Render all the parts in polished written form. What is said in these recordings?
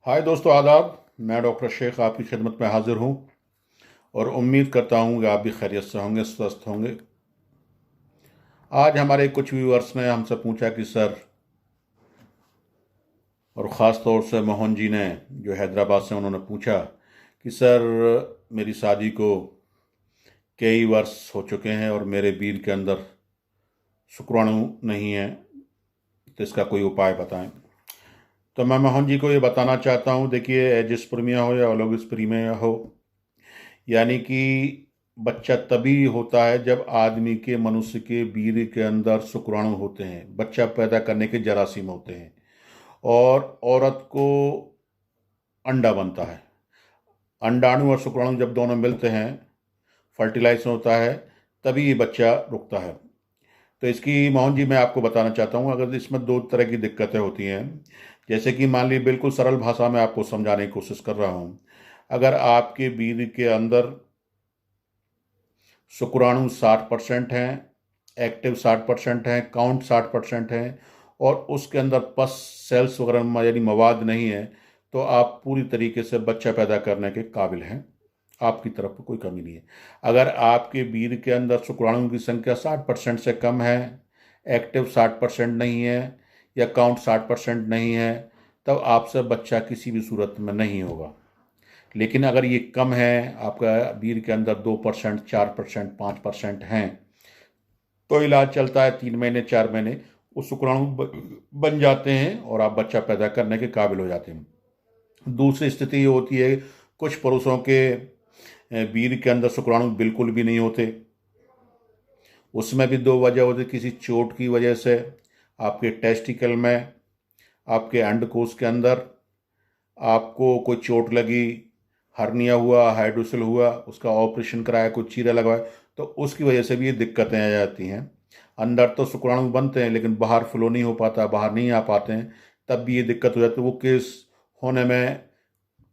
हाय दोस्तों, आदाब। मैं डॉक्टर शेख आपकी खिदमत में हाजिर हूँ और उम्मीद करता हूँ कि आप भी खैरियत से होंगे, स्वस्थ होंगे। आज हमारे कुछ व्यूअर्स ने हमसे पूछा कि सर, और ख़ास तौर से मोहन जी ने, जो हैदराबाद से, उन्होंने पूछा कि सर, मेरी शादी को कई वर्ष हो चुके हैं और मेरे बीर के अंदर शुक्राणु नहीं है, तो इसका कोई उपाय बताएं। तो मैं मोहन जी को ये बताना चाहता हूँ, देखिए, एजिस्पर्मिया हो या ओलिगोस्पर्मिया हो, यानी कि बच्चा तभी होता है जब आदमी के, मनुष्य के वीर्य के अंदर शुक्राणु होते हैं। बच्चा पैदा करने के जरासीम होते हैं और औरत को अंडा बनता है। अंडाणु और शुक्राणु जब दोनों मिलते हैं, फर्टिलाइजेशन होता है, तभी ये बच्चा रुकता है। तो इसकी, मोहन जी, मैं आपको बताना चाहता हूँ, अगर इसमें दो तरह की दिक्कतें होती हैं। जैसे कि मान लीजिए, बिल्कुल सरल भाषा में आपको समझाने की कोशिश कर रहा हूँ। अगर आपके वीर्य के अंदर शुक्राणु 60% हैं, एक्टिव 60% हैं, काउंट 60% हैं, और उसके अंदर पस सेल्स वगैरह यानी मवाद नहीं है, तो आप पूरी तरीके से बच्चा पैदा करने के काबिल हैं। आपकी तरफ कोई कमी नहीं है। अगर आपके वीर्य के अंदर शुक्राणुओं की संख्या 60% से कम है, एक्टिव 60% नहीं है, या काउंट 60% नहीं है, तब आपसे बच्चा किसी भी सूरत में नहीं होगा। लेकिन अगर ये कम है, आपका वीर्य के अंदर 2%, 4%, 5% हैं, तो इलाज चलता है 3 महीने, 4 महीने, वो शुक्राणु बन जाते हैं और आप बच्चा पैदा करने के काबिल हो जाते हैं। दूसरी स्थिति ये होती है, कुछ पुरुषों के वीर्य के अंदर शुक्राणु बिल्कुल भी नहीं होते। उसमें भी दो वजह होती है। किसी चोट की वजह से आपके टेस्टिकल में, आपके अंडकोश के अंदर आपको कोई चोट लगी, हर्निया हुआ, हाइड्रोसिल हुआ, उसका ऑपरेशन कराया, कुछ चीरा लगवाया, तो उसकी वजह से भी ये दिक्कतें आ जाती हैं। अंदर तो शुक्राणु बनते हैं लेकिन बाहर फ्लो नहीं हो पाता, बाहर नहीं आ पाते हैं, तब भी ये दिक्कत हो जाती है। वो केस होने में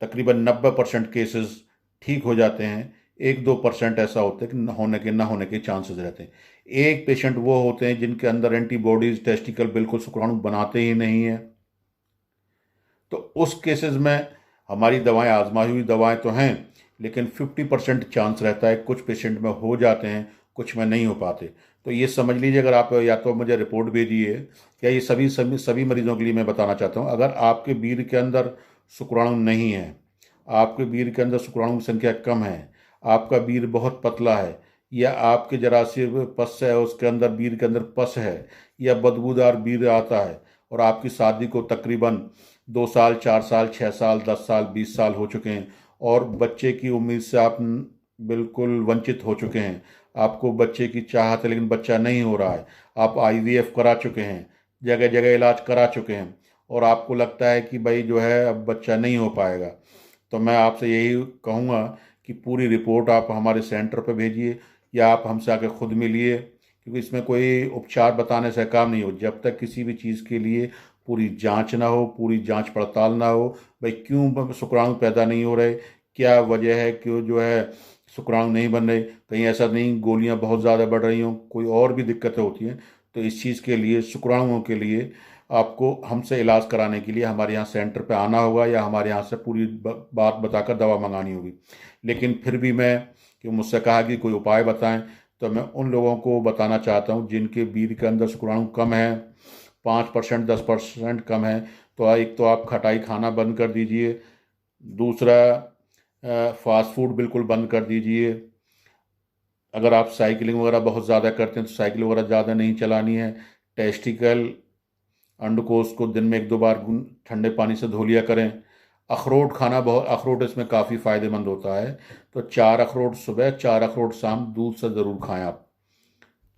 तकरीबन 90% केसेस ठीक हो जाते हैं। 1-2% ऐसा होता है कि न होने के चांसेस रहते हैं। एक पेशेंट वो होते हैं जिनके अंदर एंटीबॉडीज, टेस्टिकल बिल्कुल शुक्राणु बनाते ही नहीं है। तो उस केसेस में हमारी दवाएं, आजमाई हुई दवाएं तो हैं, लेकिन 50% चांस रहता है। कुछ पेशेंट में हो जाते हैं, कुछ में नहीं हो पाते। तो ये समझ लीजिए, अगर आप या तो मुझे रिपोर्ट भेजिए, या ये सभी सभी सभी मरीजों के लिए मैं बताना चाहता हूँ, अगर आपके वीर्य के अंदर शुक्राणु नहीं है, आपके वीर्य के अंदर शुक्राणु की संख्या कम है, आपका वीर्य बहुत पतला है, या आपके जरासीम पस है, उसके अंदर, वीर्य के अंदर पस है, या बदबूदार वीर्य आता है, और आपकी शादी को तकरीबन 2 साल, 4 साल, 6 साल, 10 साल, 20 साल हो चुके हैं, और बच्चे की उम्मीद से आप बिल्कुल वंचित हो चुके हैं। आपको बच्चे की चाहत है लेकिन बच्चा नहीं हो रहा है। आप आईवीएफ करा चुके हैं, जगह जगह इलाज करा चुके हैं, और आपको लगता है कि भाई जो है, अब बच्चा नहीं हो पाएगा। तो मैं आपसे यही कहूँगा कि पूरी रिपोर्ट आप हमारे सेंटर पर भेजिए, या आप हमसे आके खुद मिलिए, क्योंकि इसमें कोई उपचार बताने से काम नहीं हो जब तक किसी भी चीज़ के लिए पूरी जांच ना हो, पूरी जांच पड़ताल ना हो। भाई, क्यों शुक्राणु पैदा नहीं हो रहे, क्या वजह है, क्यों जो है शुक्राणु नहीं बन रहे, कहीं ऐसा नहीं गोलियां बहुत ज़्यादा बढ़ रही हों, कोई और भी दिक्कतें होती हैं। तो इस चीज़ के लिए, शुक्राणुओं के लिए, आपको हमसे इलाज कराने के लिए हमारे यहाँ सेंटर पे आना होगा, या हमारे यहाँ से पूरी बात बताकर दवा मंगानी होगी। लेकिन फिर भी मैं, कि मुझसे कहा कि कोई उपाय बताएं, तो मैं उन लोगों को बताना चाहता हूँ जिनके वीर्य के अंदर शुक्राणु कम है, 5%, 10% कम है। तो एक तो आप खटाई खाना बंद कर दीजिए। दूसरा, फास्ट फूड बिल्कुल बंद कर दीजिए। अगर आप साइकिलिंग वगैरह बहुत ज़्यादा करते हैं तो साइकिल वगैरह ज़्यादा नहीं चलानी है। टेस्टिकल, अंडकोश को दिन में 1-2 बार ठंडे पानी से धो लिया करें। अखरोट खाना, बहुत अखरोट इसमें काफ़ी फ़ायदेमंद होता है। तो 4 अखरोट सुबह, 4 अखरोट शाम, दूध से ज़रूर खाएं आप।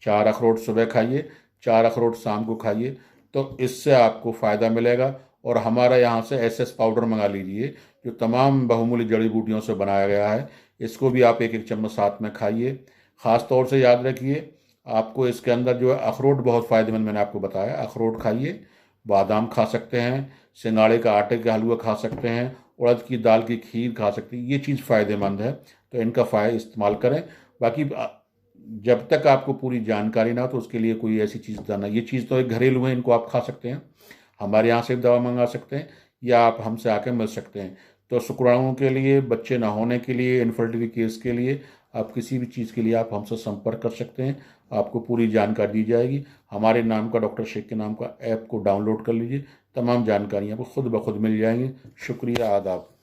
4 अखरोट सुबह खाइए, 4 अखरोट शाम को खाइए, तो इससे आपको फ़ायदा मिलेगा। और हमारा यहाँ से एसएस पाउडर मंगा लीजिए, जो तमाम बहुमूल्य जड़ी बूटियों से बनाया गया है। इसको भी आप 1-1 चम्मच साथ में खाइए। ख़ास तौर से याद रखिए, आपको इसके अंदर जो है अखरोट बहुत फ़ायदेमंद, मैंने आपको बताया, अखरोट खाइए। बादाम खा सकते हैं, सिंगाड़े का आटे का हलवा खा सकते हैं, उड़द की दाल की खीर खा सकते हैं। ये चीज़ फ़ायदेमंद है, तो इनका फ़ायदा इस्तेमाल करें। बाकी जब तक आपको पूरी जानकारी ना हो, तो उसके लिए कोई ऐसी चीज़ बताना, ये चीज़ तो एक घरेलू है, इनको आप खा सकते हैं, हमारे यहाँ से भी दवा मंगा सकते हैं, या आप हमसे आके मिल सकते हैं। तो शुक्राणुओं के लिए, बच्चे ना होने के लिए, इनफर्टिलिटी केस के लिए, आप किसी भी चीज़ के लिए आप हमसे संपर्क कर सकते हैं। आपको पूरी जानकारी दी जाएगी। हमारे नाम का, डॉक्टर शेख के नाम का ऐप को डाउनलोड कर लीजिए, तमाम जानकारियाँ आपको खुद ब खुद मिल जाएंगी। शुक्रिया, आदाब।